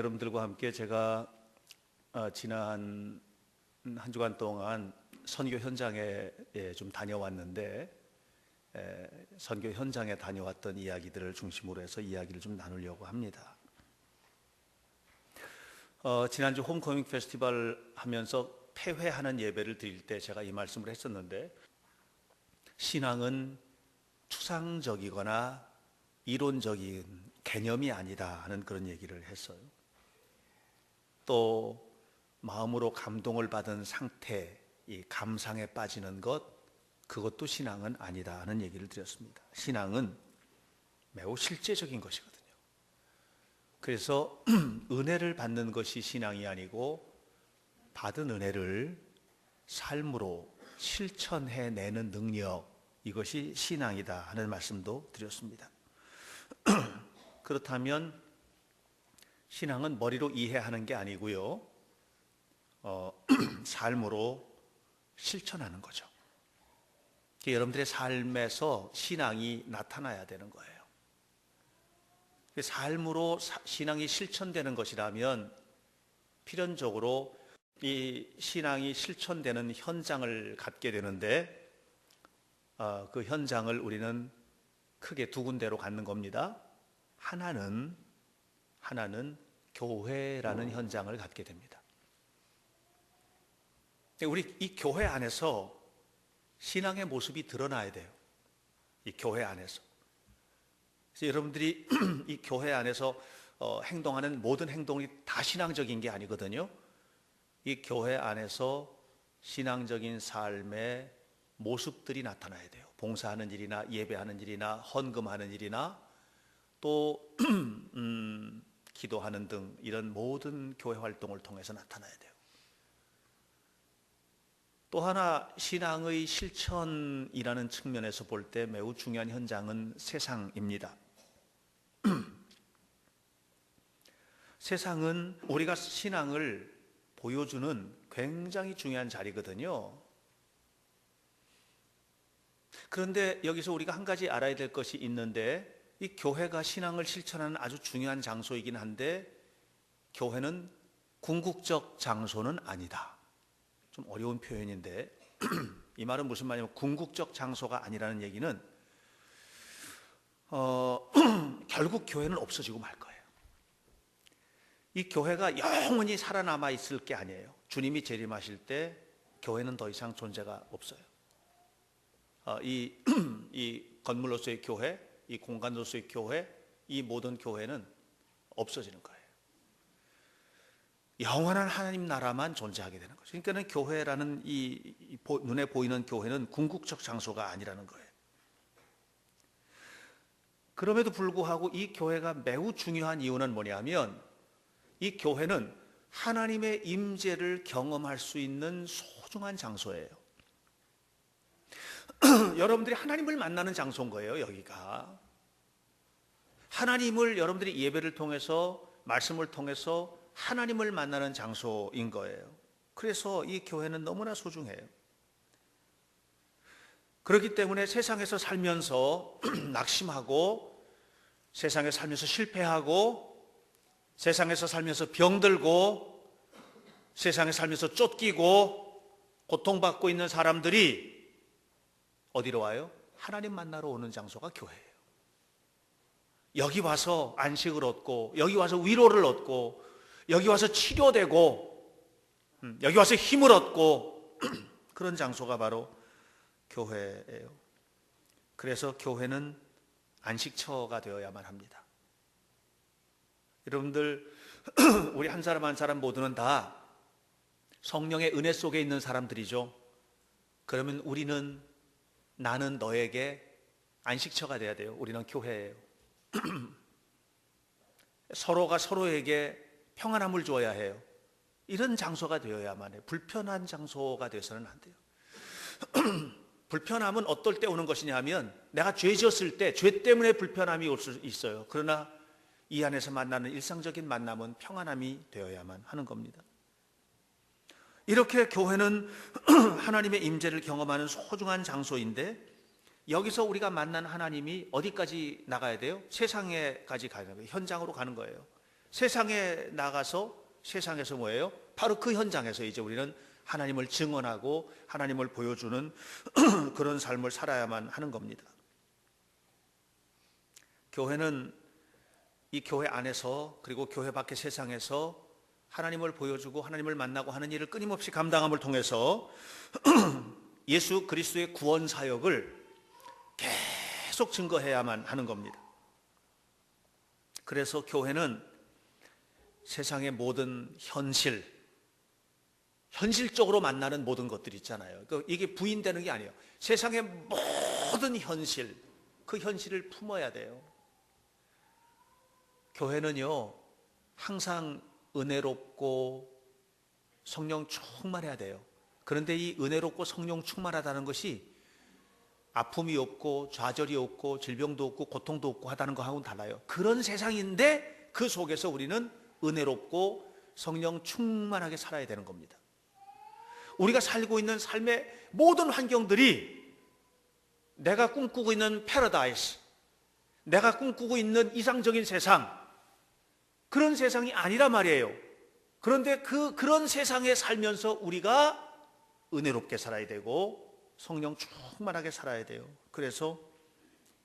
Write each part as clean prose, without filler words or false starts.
여러분들과 함께 제가 지난 한 주간 동안 선교 현장에 좀 다녀왔는데 선교 현장에 다녀왔던 이야기들을 중심으로 해서 이야기를 좀 나누려고 합니다. 지난주 홈커밍 페스티벌 하면서 폐회하는 예배를 드릴 때 제가 이 말씀을 했었는데, 신앙은 추상적이거나 이론적인 개념이 아니다 하는 그런 얘기를 했어요. 또 마음으로 감동을 받은 상태, 이 감상에 빠지는 것, 그것도 신앙은 아니다 하는 얘기를 드렸습니다. 신앙은 매우 실제적인 것이거든요. 그래서 은혜를 받는 것이 신앙이 아니고 받은 은혜를 삶으로 실천해내는 능력, 이것이 신앙이다 하는 말씀도 드렸습니다. 그렇다면 신앙은 머리로 이해하는 게 아니고요, 삶으로 실천하는 거죠. 여러분들의 삶에서 신앙이 나타나야 되는 거예요. 삶으로 신앙이 실천되는 것이라면 필연적으로 이 신앙이 실천되는 현장을 갖게 되는데, 그 현장을 우리는 크게 두 군데로 갖는 겁니다. 하나는 교회라는 현장을 갖게 됩니다. 우리 이 교회 안에서 신앙의 모습이 드러나야 돼요. 이 교회 안에서. 그래서 여러분들이 이 교회 안에서 행동하는 모든 행동이 다 신앙적인 게 아니거든요. 이 교회 안에서 신앙적인 삶의 모습들이 나타나야 돼요. 봉사하는 일이나 예배하는 일이나 헌금하는 일이나 또 기도하는 등 이런 모든 교회 활동을 통해서 나타나야 돼요. 또 하나, 신앙의 실천이라는 측면에서 볼 때 매우 중요한 현장은 세상입니다. 세상은 우리가 신앙을 보여주는 굉장히 중요한 자리거든요. 그런데 여기서 우리가 한 가지 알아야 될 것이 있는데, 이 교회가 신앙을 실천하는 아주 중요한 장소이긴 한데, 교회는 궁극적 장소는 아니다. 좀 어려운 표현인데 이 말은 무슨 말이냐면, 궁극적 장소가 아니라는 얘기는 결국 교회는 없어지고 말 거예요. 이 교회가 영원히 살아남아 있을 게 아니에요. 주님이 재림하실 때 교회는 더 이상 존재가 없어요. 이 건물로서의 교회, 이 공간으로서의 교회, 이 모든 교회는 없어지는 거예요. 영원한 하나님 나라만 존재하게 되는 거죠. 그러니까는 교회라는 이 눈에 보이는 교회는 궁극적 장소가 아니라는 거예요. 그럼에도 불구하고 이 교회가 매우 중요한 이유는 뭐냐면, 이 교회는 하나님의 임재를 경험할 수 있는 소중한 장소예요. 여러분들이 하나님을 만나는 장소인 거예요. 여기가 하나님을, 여러분들이 예배를 통해서, 말씀을 통해서 하나님을 만나는 장소인 거예요. 그래서 이 교회는 너무나 소중해요. 그렇기 때문에 세상에서 살면서 낙심하고, 세상에 살면서 실패하고, 세상에서 살면서 병들고, 세상에 살면서 쫓기고 고통받고 있는 사람들이 어디로 와요? 하나님 만나러 오는 장소가 교회예요. 여기 와서 안식을 얻고, 여기 와서 위로를 얻고, 여기 와서 치료되고, 여기 와서 힘을 얻고 그런 장소가 바로 교회예요. 그래서 교회는 안식처가 되어야만 합니다. 여러분들, 우리 한 사람 한 사람 모두는 다 성령의 은혜 속에 있는 사람들이죠. 그러면 우리는, 나는 너에게 안식처가 돼야 돼요. 우리는 교회예요. 서로가 서로에게 평안함을 주어야 해요. 이런 장소가 되어야만 해요. 불편한 장소가 되어서는 안 돼요. 불편함은 어떨 때 오는 것이냐 하면, 내가 죄 지었을 때 죄 때문에 불편함이 올 수 있어요. 그러나 이 안에서 만나는 일상적인 만남은 평안함이 되어야만 하는 겁니다. 이렇게 교회는 하나님의 임재를 경험하는 소중한 장소인데, 여기서 우리가 만난 하나님이 어디까지 나가야 돼요? 세상에까지 가는 거예요. 현장으로 가는 거예요. 세상에 나가서 세상에서 뭐예요? 바로 그 현장에서 이제 우리는 하나님을 증언하고 하나님을 보여주는 그런 삶을 살아야만 하는 겁니다. 교회는 이 교회 안에서 그리고 교회 밖의 세상에서 하나님을 보여주고 하나님을 만나고 하는 일을 끊임없이 감당함을 통해서 예수 그리스도의 구원 사역을 계속 증거해야만 하는 겁니다. 그래서 교회는 세상의 모든 현실적으로 만나는 모든 것들 있잖아요. 이게 부인되는 게 아니에요. 세상의 모든 현실, 그 현실을 품어야 돼요. 교회는요, 항상 은혜롭고 성령 충만해야 돼요. 그런데 이 은혜롭고 성령 충만하다는 것이 아픔이 없고 좌절이 없고 질병도 없고 고통도 없고 하다는 거하고는 달라요. 그런 세상인데 그 속에서 우리는 은혜롭고 성령 충만하게 살아야 되는 겁니다. 우리가 살고 있는 삶의 모든 환경들이 내가 꿈꾸고 있는 패러다이스, 내가 꿈꾸고 있는 이상적인 세상, 그런 세상이 아니란 말이에요. 그런데 그런 세상에 살면서 우리가 은혜롭게 살아야 되고 성령 충만하게 살아야 돼요. 그래서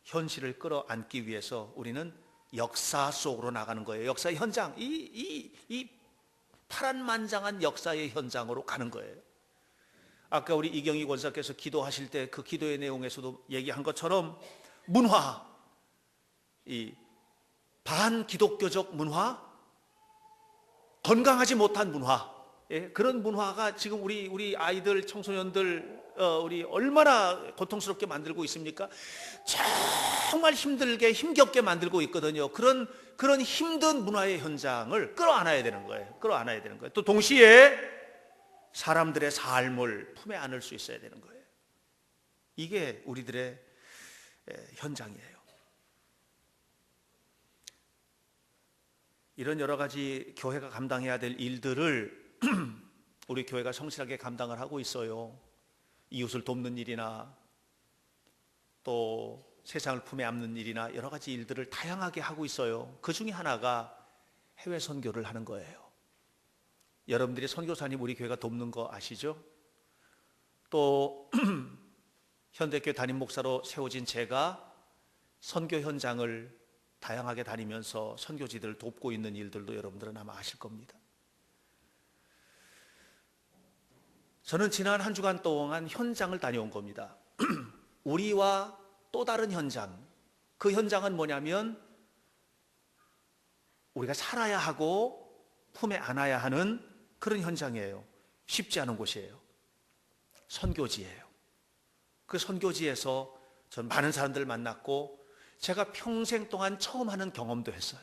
현실을 끌어안기 위해서 우리는 역사 속으로 나가는 거예요. 역사의 현장, 이 파란만장한 역사의 현장으로 가는 거예요. 아까 우리 이경희 권사께서 기도하실 때 그 기도의 내용에서도 얘기한 것처럼 문화, 이 반기독교적 문화, 건강하지 못한 문화, 그런 문화가 지금 우리 아이들, 청소년들, 우리 얼마나 고통스럽게 만들고 있습니까? 정말 힘겹게 만들고 있거든요. 그런 힘든 문화의 현장을 끌어안아야 되는 거예요. 또 동시에 사람들의 삶을 품에 안을 수 있어야 되는 거예요. 이게 우리들의 현장이에요. 이런 여러 가지 교회가 감당해야 될 일들을 우리 교회가 성실하게 감당을 하고 있어요. 이웃을 돕는 일이나 또 세상을 품에 안는 일이나 여러 가지 일들을 다양하게 하고 있어요. 그 중에 하나가 해외 선교를 하는 거예요. 여러분들이 선교사님 우리 교회가 돕는 거 아시죠? 또 현대교회 담임 목사로 세워진 제가 선교 현장을 다양하게 다니면서 선교지들을 돕고 있는 일들도 여러분들은 아마 아실 겁니다. 저는 지난 한 주간 동안 현장을 다녀온 겁니다. 우리와 또 다른 현장, 그 현장은 뭐냐면 우리가 살아야 하고 품에 안아야 하는 그런 현장이에요. 쉽지 않은 곳이에요. 선교지예요. 그 선교지에서 전 많은 사람들을 만났고 제가 평생 동안 처음 하는 경험도 했어요.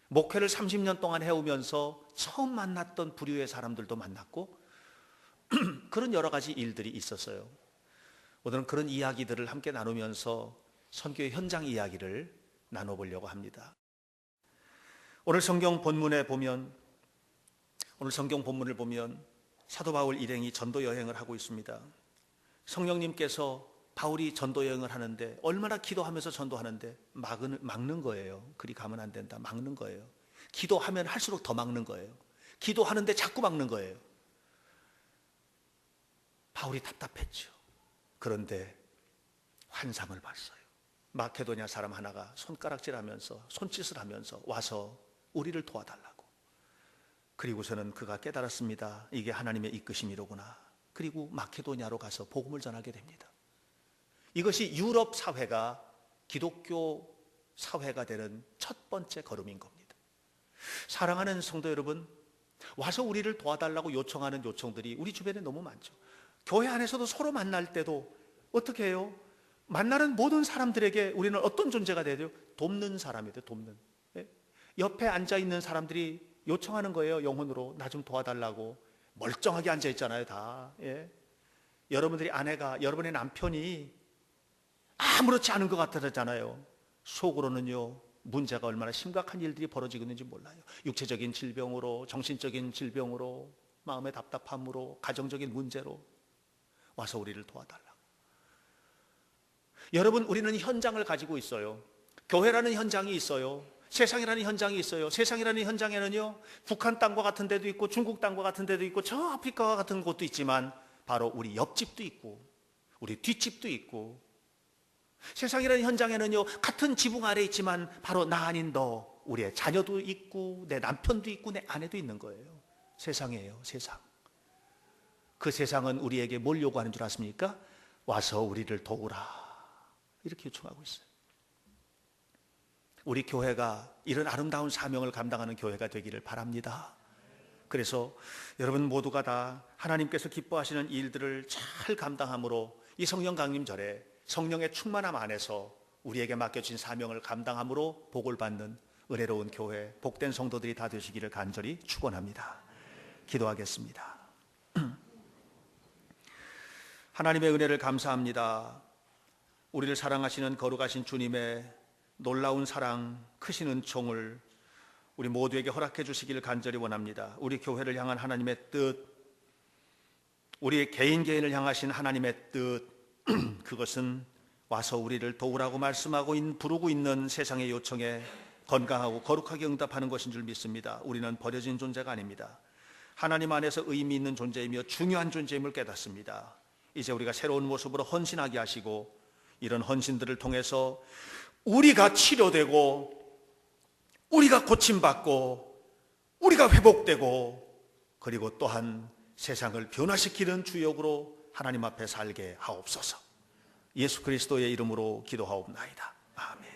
목회를 30년 동안 해오면서 처음 만났던 부류의 사람들도 만났고 그런 여러 가지 일들이 있었어요. 오늘은 그런 이야기들을 함께 나누면서 선교의 현장 이야기를 나눠보려고 합니다. 오늘 성경 본문을 보면 사도 바울 일행이 전도 여행을 하고 있습니다. 성령님께서 바울이 전도 여행을 하는데 얼마나 기도하면서 전도하는데 막는 거예요. 그리 가면 안 된다. 막는 거예요. 기도하면 할수록 더 막는 거예요. 기도하는데 자꾸 막는 거예요. 바울이 답답했죠. 그런데 환상을 봤어요. 마케도냐 사람 하나가 손가락질하면서 손짓을 하면서 와서 우리를 도와달라고. 그리고서는 그가 깨달았습니다. 이게 하나님의 이끄심이로구나. 그리고 마케도냐로 가서 복음을 전하게 됩니다. 이것이 유럽 사회가 기독교 사회가 되는 첫 번째 걸음인 겁니다. 사랑하는 성도 여러분, 와서 우리를 도와달라고 요청하는 요청들이 우리 주변에 너무 많죠. 교회 안에서도 서로 만날 때도 어떻게 해요? 만나는 모든 사람들에게 우리는 어떤 존재가 돼야 돼요? 돕는 사람이 돼요. 돕는. 옆에 앉아있는 사람들이 요청하는 거예요. 영혼으로 나 좀 도와달라고. 멀쩡하게 앉아있잖아요. 다. 여러분들이 아내가, 여러분의 남편이 아무렇지 않은 것 같았잖아요. 속으로는요, 문제가 얼마나 심각한 일들이 벌어지고 있는지 몰라요. 육체적인 질병으로, 정신적인 질병으로, 마음의 답답함으로, 가정적인 문제로 와서 우리를 도와달라고. 여러분, 우리는 현장을 가지고 있어요. 교회라는 현장이 있어요. 세상이라는 현장이 있어요. 세상이라는 현장에는요, 북한 땅과 같은 데도 있고 중국 땅과 같은 데도 있고 저 아프리카와 같은 곳도 있지만 바로 우리 옆집도 있고 우리 뒷집도 있고, 세상이라는 현장에는요, 같은 지붕 아래 있지만 바로 나 아닌 너, 우리의 자녀도 있고 내 남편도 있고 내 아내도 있는 거예요. 세상이에요, 세상. 그 세상은 우리에게 뭘 요구하는 줄 아십니까? 와서 우리를 도우라, 이렇게 요청하고 있어요. 우리 교회가 이런 아름다운 사명을 감당하는 교회가 되기를 바랍니다. 그래서 여러분 모두가 다 하나님께서 기뻐하시는 일들을 잘 감당함으로 이 성령 강림절에 성령의 충만함 안에서 우리에게 맡겨진 사명을 감당함으로 복을 받는 은혜로운 교회, 복된 성도들이 다 되시기를 간절히 축원합니다. 기도하겠습니다. 하나님의 은혜를 감사합니다. 우리를 사랑하시는 거룩하신 주님의 놀라운 사랑, 크신 은총을 우리 모두에게 허락해 주시기를 간절히 원합니다. 우리 교회를 향한 하나님의 뜻, 우리 개인 개인을 향하신 하나님의 뜻, 그것은 와서 우리를 도우라고 말씀하고 부르고 있는 세상의 요청에 건강하고 거룩하게 응답하는 것인 줄 믿습니다. 우리는 버려진 존재가 아닙니다. 하나님 안에서 의미 있는 존재이며 중요한 존재임을 깨닫습니다. 이제 우리가 새로운 모습으로 헌신하게 하시고, 이런 헌신들을 통해서 우리가 치료되고 우리가 고침받고 우리가 회복되고, 그리고 또한 세상을 변화시키는 주역으로 하나님 앞에 살게 하옵소서. 예수 그리스도의 이름으로 기도하옵나이다. 아멘.